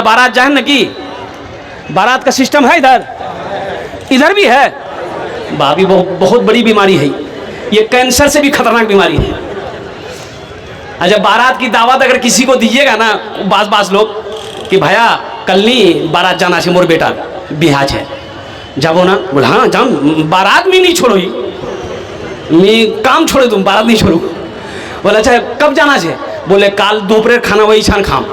बारात जाए न की बारात का सिस्टम है इधर भी है। भाभी बहुत बड़ी बीमारी है ये, कैंसर से भी खतरनाक बीमारी है। अच्छा बारात की दावत अगर किसी को दीजिएगा ना बास लोग कि भैया कल नहीं बारात जाना से मोर बेटा बिहाज है जाबो ना, बोले हाँ जाओ, बारात में नहीं छोड़ो ही मैं काम छोड़े तुम बारात नहीं छोड़ो। बोले अच्छा कब जाना है, बोले काल दोपहर खाना वही छान खाम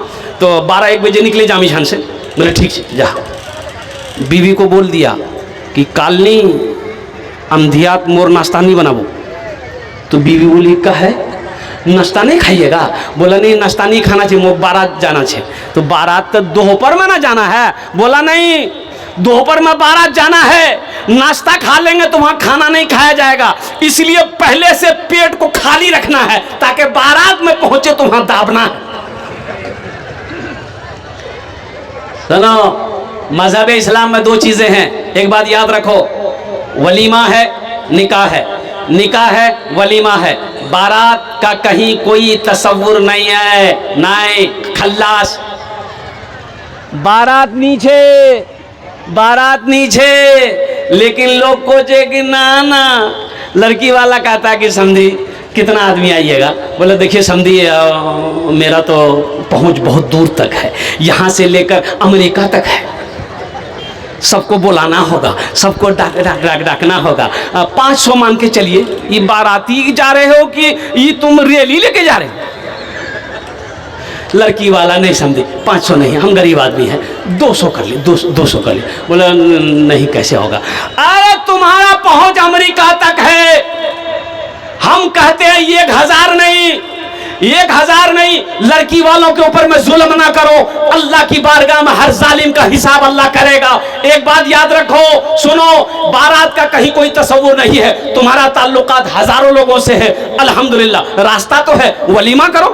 तो 12-1 बजे निकले जामी छान से। बोले ठीक है जा। बीवी को बोल दिया कि काल नहीं अंधियात मोर नाश्ता नहीं बनाबो। तो बीवी बोली का है नाश्ता नहीं खाइएगा, बोला नहीं नाश्ता नहीं खाना चाहिए मोर बारात जाना चाहिए। तो बारात तो दोपहर में ना जाना है, बोला नहीं दोपहर में बारात जाना है, नाश्ता खा लेंगे तो वहां खाना नहीं खाया जाएगा, इसलिए पहले से पेट को खाली रखना है ताकि बारात में पहुंचे तो वहां दाबना है। सुनो मजहब इस्लाम में 2 चीजें हैं, एक बात याद रखो, वलीमा है निकाह है, निकाह है वलीमा है। बारात का कहीं कोई तस्वुर नहीं है, नहीं खल्लास। बारात नीचे लेकिन लोग को कि ना लड़की वाला कहता है कि समझी कितना आदमी आइएगा, बोले देखिए समझी मेरा तो पहुंच बहुत दूर तक है, यहाँ से लेकर अमेरिका तक है, सबको बुलाना होगा, सबको डाकना होगा, 500 मान के चलिए। ये बाराती जा रहे हो कि ये तुम रैली लेके जा रहे हो? लड़की वाला नहीं समझी 500 नहीं, हम गरीब आदमी हैं 200 कर लिए, 200 कर लिए। बोला नहीं कैसे होगा, अरे तुम्हारा पहुंच अमेरिका तक है, हम कहते हैं 1000 नहीं, 1000 नहीं, लड़की वालों के ऊपर में जुल्म ना करो, अल्लाह की बारगाह में हर जालिम का हिसाब अल्लाह करेगा। एक बात याद रखो, सुनो, बारात का कहीं कोई तस्वुर नहीं है, तुम्हारा ताल्लुकात हजारों लोगों से है, अल्हम्दुलिल्लाह रास्ता तो है, वलीमा करो,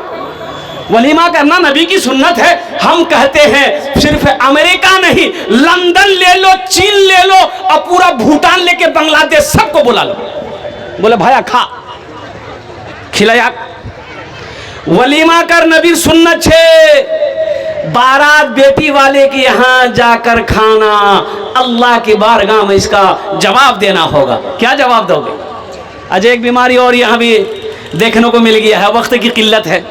वलीमा करना नबी की सुन्नत है। हम कहते हैं सिर्फ अमेरिका नहीं, लंदन ले लो, चीन ले लो और पूरा भूटान लेके बांग्लादेश सबको बुला लो, बोले भाया खा खिलाया, वलीमा कर नबी सुन्नत छे। बारात बेटी वाले के यहाँ जाकर खाना, अल्लाह की बारगाह में इसका जवाब देना होगा। क्या जवाब दोगे? आज एक बीमारी और यहाँ भी देखने को मिल गया है, वक्त की किल्लत है,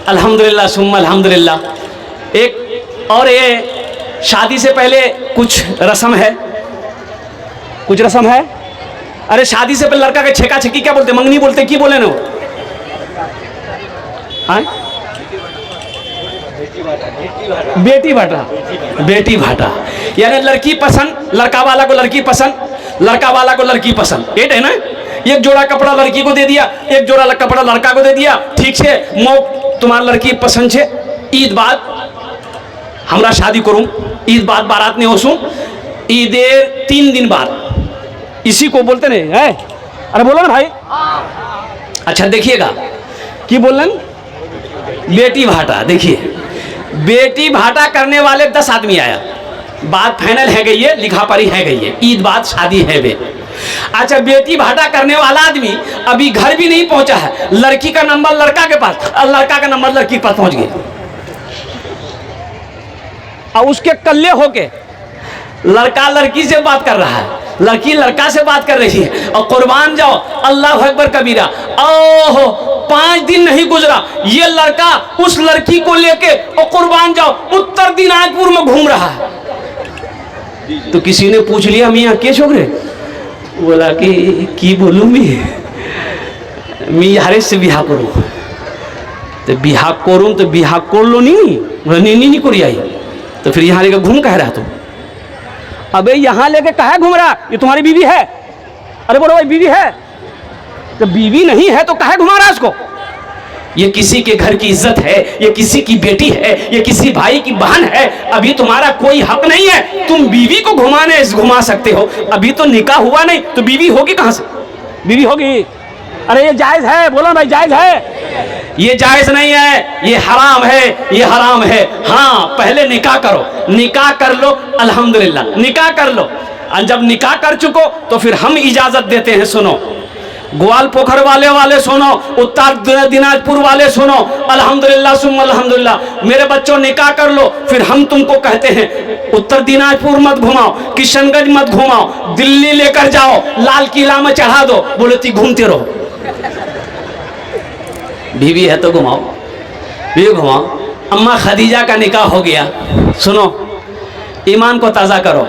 अल्हम्दुलिल्लाह सुम्मा अल्हम्दुलिल्लाह। एक और ये शादी से पहले कुछ रस्म है, अरे शादी से पहले लड़का के छेका छेकी क्या बोलते, मंगनी बोलते, की बोले ना वो? बेटी भाटा यानी लड़की पसंद, लड़का वाला को लड़की पसंद, लड़का वाला को लड़की पसंद, ये है ना। एक जोड़ा कपड़ा लड़की को दे दिया, एक जोड़ा कपड़ा लड़का को दे दिया, ठीक है मो तुम्हारा लड़की पसंद छे, ईद बाद हमरा शादी करूं, ईद बाद बारात नहीं होसूं, ईदे 3 दिन बाद, इसी को बोलते नहीं है। अरे बोलो ना भाई, अच्छा देखिएगा कि बोलन बेटी भाटा। देखिए बेटी भाटा करने वाले 10 आदमी आया, बात फाइनल है गई है, लिखा पढ़ी है गई है, ईद बाद शादी है बे। अच्छा बेटी भाटा करने वाला आदमी अभी घर भी नहीं पहुंचा है, लड़की का नंबर लड़का के पास और लड़का का नंबर लड़की के पास पहुंच गया, और उसके कल्ले होके लड़का लड़की से बात कर रहा है, लड़की लड़का से बात कर रही है, और कुर्बान जाओ अल्लाह अकबर कबीरा, ओहो 5 दिन नहीं गुजरा ये लड़का उस लड़की को लेके और कुर्बान जाओ उत्तर दिनाजपुर में घूम रहा है। तो किसी ने पूछ लिया मियाँ के छोकरे, बोला कि बोलूँ मैं यारे से बिहा करूँ, तो बिहा करूँ तो बिहा कर लो नहीं कोरियाई, तो फिर यहाँ लेकर घूम कह रहा तू? अबे यहाँ लेके कहा घूम रहा, ये तुम्हारी बीवी है? अरे बोलो भाई बीवी है, तो बीवी नहीं है तो कहा घुमा रहा इसको? ये किसी के घर की इज्जत है, ये किसी की बेटी है, ये किसी भाई की बहन है, अभी तुम्हारा कोई हक नहीं है, तुम बीवी को घुमा सकते हो, अभी तो निकाह हुआ नहीं तो बीवी होगी कहां से? बीवी होगी? अरे ये जायज है, बोलो भाई जायज है? ये जायज नहीं है, ये हराम है, ये हराम है। हाँ पहले निकाह करो, निकाह कर लो, अल्हम्दुलिल्लाह निकाह कर लो, और जब निकाह कर चुको तो फिर हम इजाजत देते हैं, सुनो ग्वाल पोखर वाले सुनो, उत्तर दिनाजपुर वाले सुनो, अल्हम्दुलिल्लाह सुम्मा अल्हम्दुलिल्लाह। मेरे बच्चों निकाह कर लो, फिर हम तुमको कहते हैं उत्तर दिनाजपुर मत घुमाओ, किशनगंज मत घुमाओ, दिल्ली लेकर जाओ, लाल किला में चढ़ा दो, बोले ती घूमते रहो। बीवी है तो घुमाओ, बीवी घुमाओ। अम्मा खदीजा का निकाह हो गया। सुनो, ईमान को ताज़ा करो।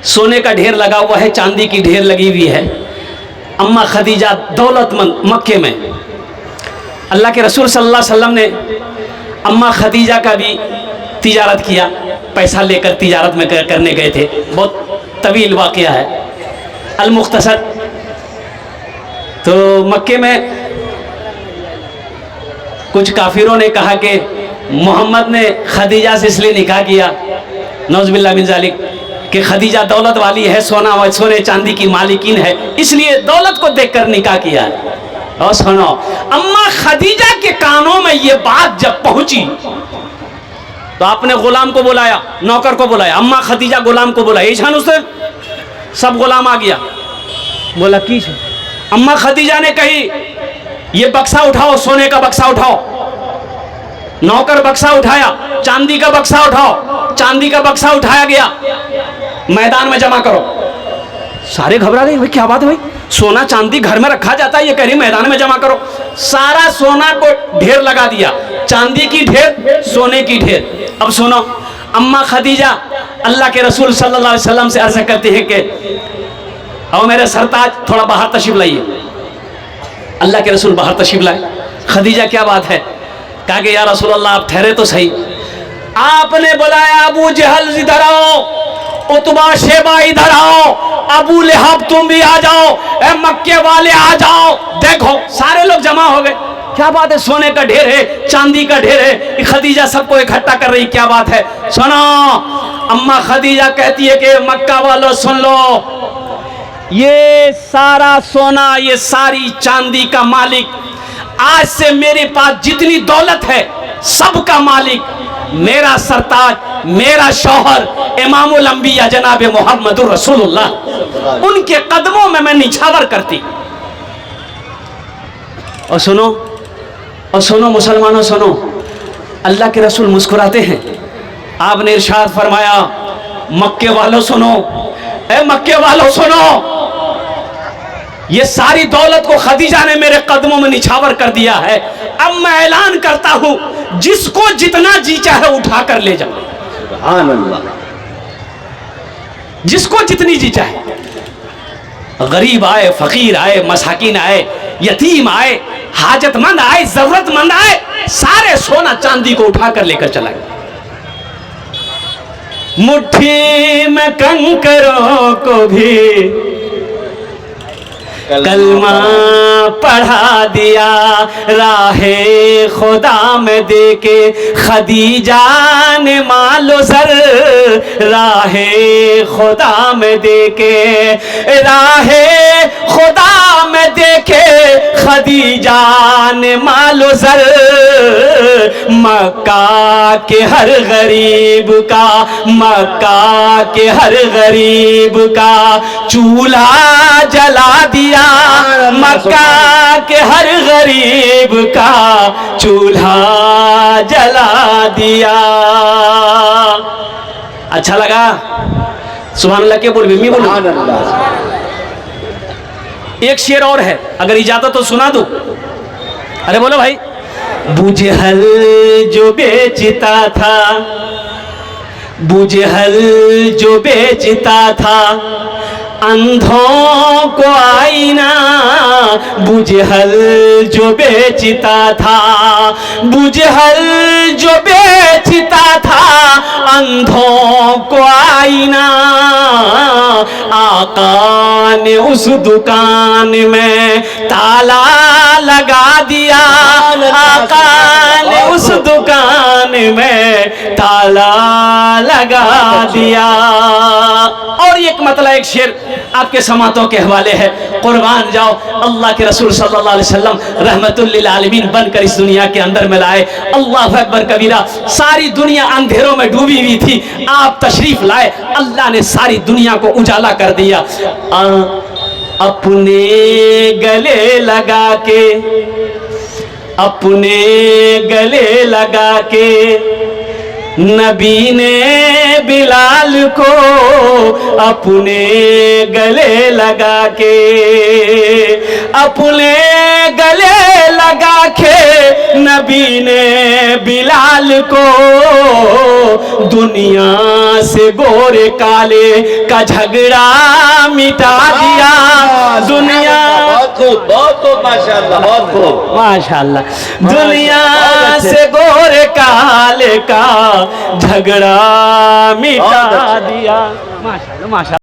सोने का ढेर लगा हुआ है, चांदी की ढेर लगी हुई है। अम्मा खदीजा दौलतमंद, मक्के में अल्लाह के रसूल सल्लल्लाहु अलैहि वसल्लम ने अम्मा खदीजा का भी तिजारत किया, पैसा लेकर तिजारत में करने गए थे। बहुत तवील वाक़या है, अल मुख्तसर। तो मक्के में कुछ काफिरों ने कहा कि मोहम्मद ने खदीजा से इसलिए निकाह किया, नौज़ुबिल्लाह मिन ज़ालिक, कि खदीजा दौलत वाली है, सोने चांदी की मालिकिन है, इसलिए दौलत को देखकर निकाह किया है। और सुनो, अम्मा खदीजा के कानों में ये बात जब पहुंची तो आपने गुलाम को बुलाया, नौकर को बुलाया, अम्मा खदीजा गुलाम को बुलाया, ईशान उससे सब गुलाम आ गया। बोला की अम्मा खदीजा ने कही ये बक्सा उठाओ, सोने का बक्सा उठाओ। नौकर बक्सा उठाया, चांदी का बक्सा उठाओ, चांदी का बक्सा उठाया गया, मैदान में जमा करो। सारे घबरा गए, भाई क्या बात है भाई, सोना चांदी घर में रखा जाता है, ये कह रही मैदान में जमा करो। सारा सोना को ढेर लगा दिया, चांदी की ढेर, सोने की ढेर। अब सुनो, अम्मा खदीजा अल्लाह के रसूल सल्लल्लाहु अलैहि वसल्लम से अर्ज करती है कि आओ मेरे सरताज थोड़ा बाहर तशरीफ लाइए। अल्लाह के रसूल बाहर तशरीफ लाए। खदीजा क्या बात है? कहा कि या रसूल अल्लाह आप ठहरे तो सही। आपने बुलाया अबू जहल इधर आओ, उतबा शेबा इधर आओ, अबू लहब तुम भी आ जाओ, ए मक्के वाले आ जाओ। देखो सारे लोग जमा हो गए। क्या बात है, सोने का ढेर है, चांदी का ढेर है, खदीजा सबको इकट्ठा कर रही, क्या बात है। सुनो, अम्मा खदीजा कहती है कि मक्का वालों सुन लो, ये सारा सोना, ये सारी चांदी का मालिक, आज से मेरे पास जितनी दौलत है सबका मालिक मेरा सरताज, मेरा शौहर इमामुल अंबिया जनाब मोहम्मदुर रसूलुल्लाह, उनके कदमों में मैं निछावर करती। और सुनो मुसलमानों, सुनो, अल्लाह के रसूल मुस्कुराते हैं। आपने इरशाद फरमाया, मक्के वालों सुनो, ए मक्के वालों सुनो, ये सारी दौलत को खदीजा ने मेरे कदमों में निछावर कर दिया है। अब मैं ऐलान करता हूं, जिसको जितना जी चाहे उठा कर ले जाओ। सुभान अल्लाह। जिसको जितनी जी चाहे, गरीब आए, फकीर आए, मसाकिन आए, यतीम आए, हाजतमंद आए, जरूरतमंद आए, सारे सोना चांदी को उठा कर लेकर चला गया। मुट्ठी में कंकरों को भी कलमा पढ़ा दिया, राहे खुदा में देके खदीजा ने मालो सर, राहे खुदा में देके, राहे खुदा में देके खदीजा ने मालो सर, मक्का के हर गरीब का, मक्का के हर गरीब का चूल्हा जला दिया, मक्का के हर गरीब का चूल्हा जला दिया। अच्छा लगा? सुभान अल्लाह के बोल भी बोलो। एक शेर और है, अगर इजाजत तो सुना दो। अरे बोलो भाई। बुजहल जो बेचता था, बुजहल जो बेचता था अंधों को आईना, बुजहल जो बेचता था, बुजहल जो बेचता था अंधों को आईना, आका ने उस दुकान में ताला लगा दिया, आका ने उस दुकान में ताला लगा दिया। और एक मतलब एक शेर आपके समातों के हवाले है, कुर्बान जाओ, अल्लाह के रसूल सल्लल्लाहु अलैहि वसल्लम रहमतुल लिल आलमीन बनकर इस दुनिया के अंदर में लाए। अल्लाह अकबर कबीरा। सारी दुनिया अंधेरों में डूबी हुई थी, आप तशरीफ लाए, अल्लाह ने सारी दुनिया को उजाला कर दिया। अपने गले लगा के, अपने गले लगा के नबी ने बिलाल को अपने गले लगा के, अपने गले लगा के नबी ने बिलाल को दुनिया से गोरे काले का झगड़ा मिटा दिया। दुनिया बहुत खूब माशाल्लाह, बहुत खूब माशाल्लाह, दुनिया से गोरे काले का झगड़ा मिटा दिया। माशाल्लाह माशाल्लाह।